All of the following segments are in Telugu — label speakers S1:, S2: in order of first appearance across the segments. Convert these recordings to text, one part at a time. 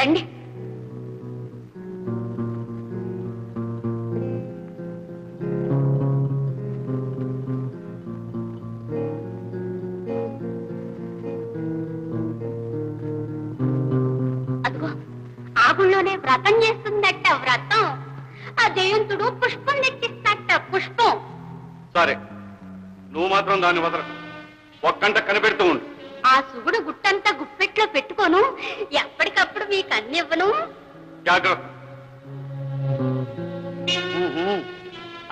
S1: రండి. అదిగో ఆ గుళ్ళోనే వ్రతం చేస్తుందట. వ్రతం. ఆ జయంతుడు పుష్పం నెట్టిస్తట. పుష్పం.
S2: సరే, నువ్వు మాత్రం దాన్ని వదలకు. ఒక్కంట కనిపెడుతూ ఉండు.
S1: ఆ సుగుడు గుట్టంతా గుప్పెట్లో పెట్టుకోను. ఎప్పటికప్పుడు మీకు అన్ని ఇవ్వను.
S2: జాగ్రత్త.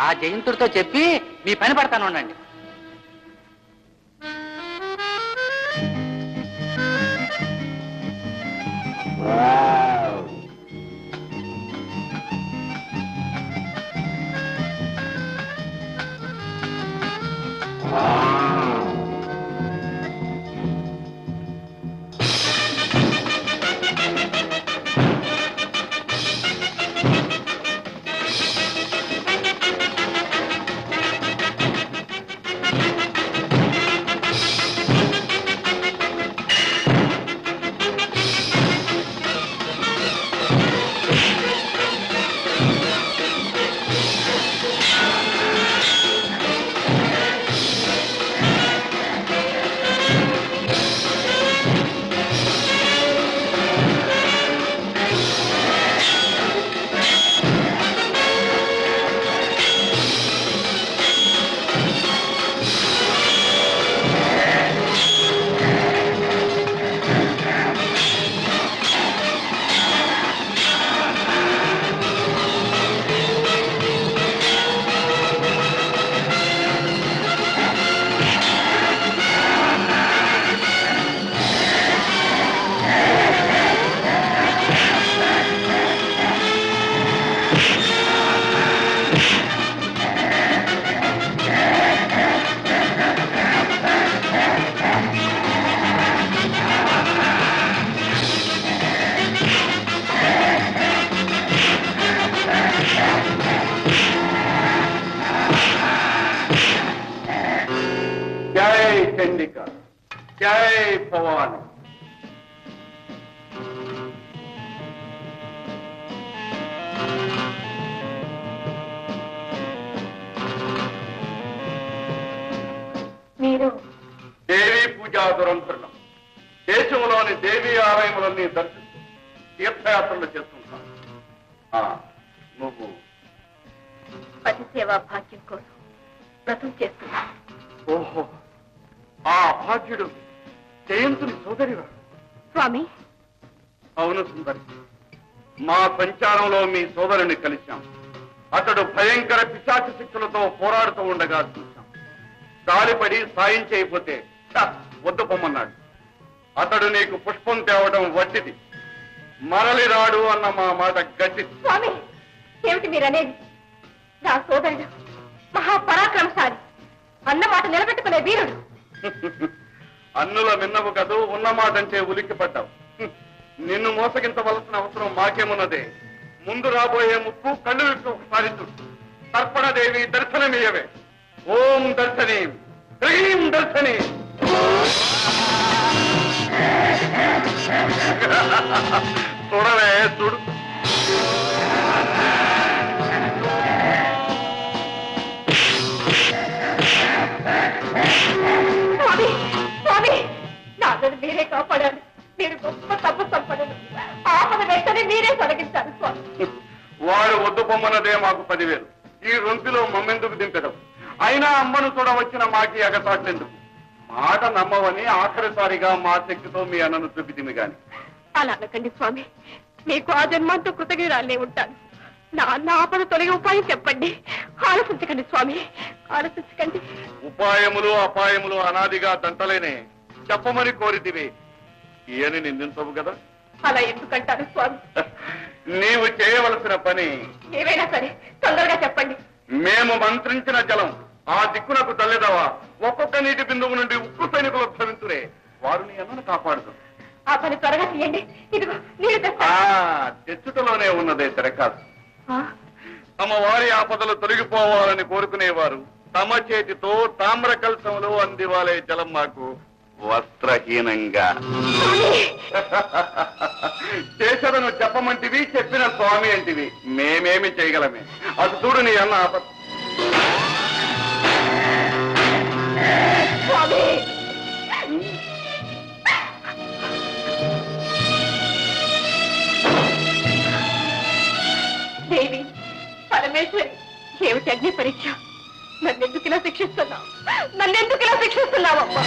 S3: ఆ జయంతుడితో చెప్పి మీ పని పడతాను ఉండండి.
S2: జై చండిక, జై భవాని.
S1: మీరు
S2: దేవీ పూజా దురంతరం దేశంలోని దేవీ ఆలయములన్నీ దర్శిస్తూ తీర్థయాత్రలు చేస్తుంటాం. నువ్వు
S1: పతి సేవా భాగ్యం కోసం వ్రతం చేస్తున్నా.
S2: ఓహో, ఆ భాగ్యుడు జయంతుని సోదరివా?
S1: స్వామి.
S2: అవును సుందరి, మా సంచారంలో మీ సోదరుని కలిశాం. అతడు భయంకర పిశాచ శక్తులతో పోరాడుతూ ఉండగా చూశాం. గాలిపడి సాయం చేయకపోతే వద్దు పొమ్మన్నాడు. అతడు నీకు పుష్పం తేవడం వట్టిది, మరలి రాడు అన్న మా మాట గట్టిది.
S1: స్వామి, ఏమిటి మీరనేది? నా సోదరుడు మహాపరాక్రమశాలి, అన్నమాట నిలబెట్టుకునే వీరుడు.
S2: అన్నుల విన్నవు కదూ, ఉన్నమాటంటే ఉలిక్కిపడ్డావు. నిన్ను మోసగించవలసిన అవసరం మాకేమున్నదే. ముందు రాబోయే ముప్పు కళ్ళు విప్పి ఒకసారి చూడు. తర్పణదేవి దర్శనమీయవే. ఓం దర్శనీ, హ్రీం దర్శనీ. చూడవే, చూడు.
S1: స్వామి, స్వామి, నాన్నను మీరే కాపాడాలి. మీరు గొప్ప తప్పు సంపడను. ఆపద వెంటనే మీరే తొలగించాలి స్వామి.
S2: వాడు వద్దు పొమ్మన్నదే మాకు 10,000. ఈ రొంపిలో మమ్మెందుకు దింపెదవు? అయినా అమ్మను చూడవచ్చిన మాకి ఎగతాట్లెందుకు? మాట నమ్మవని ఆఖరిసారిగా మా శక్తితో మీ అన్నను చూపితిమి గాని.
S1: అలా అనకండి స్వామి, మీకు ఆ జన్మంతో కృతజ్ఞురాలే ఉంటాను. నాన్న ఆపద తొలగి ఉపాయం చెప్పండి. ఆలోచించకండి స్వామి, ఆలోచించకండి.
S2: ఉపాయములు అపాయములు అనాదిగా దంటలేనే చెప్పమని కోరితివి. ఈయని నిందించవు కదా.
S1: అలా ఎందుకంటారు స్వామి?
S2: నీవు చేయవలసిన పని
S1: ఏవైనా సరే తొందరగా చెప్పండి.
S2: మేము మంత్రించిన జలం ఆ దిక్కునకు తల్లిదవా. ఒక్కొక్క నీటి బిందువు నుండి ఉక్కు సైనికులు ఉద్భవించురే. వారు నీ అన్నను కాపాడుతారు.
S1: ఆ పని త్వరగా తీయండి. ఇదిగో నీళ్ళు తెస్తా.
S2: తెచ్చుటలోనే ఉన్నదే దరఖాస్తు. తమ వారి ఆపదలు తొలగిపోవాలని కోరుకునేవారు తమ చేతితో తామ్ర కలశంలో అందివాలే జలం మాకు వస్త్రహీనంగా. చేసిన పరీక్షలను చెప్పమంటివి, చెప్పిన స్వామి అంటివి. మేమేమి చేయగలమే? అటు చూడు నీ అన్న
S1: స్వామి దేవి పరమేశ్వరి, ఏమిటి అగ్ని పరీక్ష? నన్నెందుకు ఇలా శిక్షిస్తున్నావు? నన్నెందుకు ఇలా శిక్షిస్తున్నావమ్మా?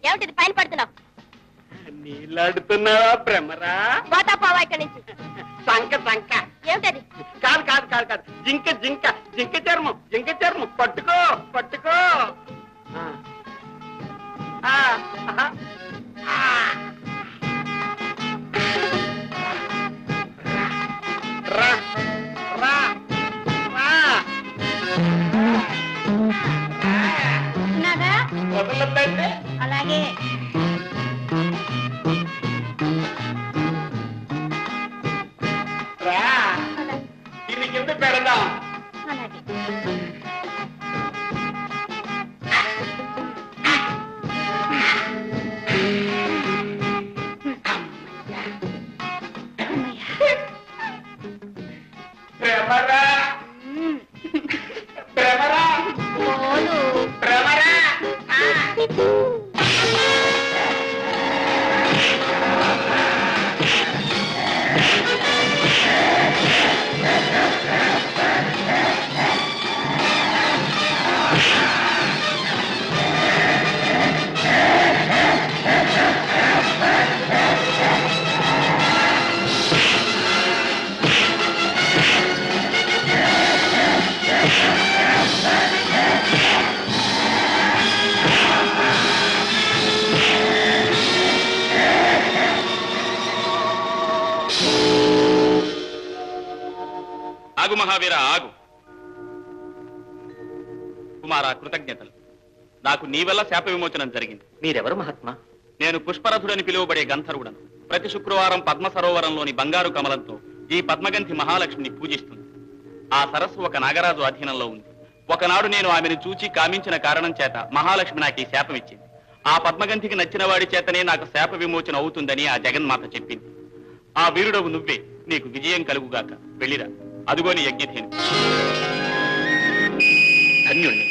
S1: ఏమిటిది పైన పడుతున్నావు?
S4: నీళ్ళాడుతున్నావా భ్రమరా?
S1: పోతా పోవా ఇక్కడి నుంచి.
S4: సంక సంక
S1: ఏమిటది?
S4: కాదు కాదు కాదు కాదు, జింక జింక జింక చర్మం, జింక చర్మం. పట్టుకో పట్టుకో. రా రా రా.
S1: ఉన్నారా?
S4: వదలొద్దంటే
S1: అలాగే.
S4: రా, దీని కింద పెడదాం.
S1: అలాగే.
S4: భ్రమరా భ్రమరా భ్రమరా.
S2: ఆగు మహావీర, ఆగు. కుమారా, కృతజ్ఞతలు. నాకు నీ వల్ల శాప విమోచనం జరిగింది.
S3: మీరెవరు మహాత్మా?
S2: నేను పుష్పరథుడని పిలువబడే గంధర్వుడను. ప్రతి శుక్రవారం పద్మ సరోవరంలోని బంగారు కమలంతో ఈ పద్మగంధి మహాలక్ష్మిని పూజిస్తుంది. ఆ సరస్సు ఒక నాగరాజు అధీనంలో ఉంది. ఒకనాడు నేను ఆమెను చూచి కామించిన కారణం చేత మహాలక్ష్మి నాకు ఈ శాపం ఇచ్చింది. ఆ పద్మగంధికి నచ్చిన వాడి చేతనే నాకు శాప విమోచన అవుతుందని ఆ జగన్మాత చెప్పింది. ఆ వీరుడవు నువ్వే. నీకు విజయం కలుగుగాక. వెళ్ళిరా, అదుగోని యజ్ఞధేను.
S3: ధన్యుణ్ణి.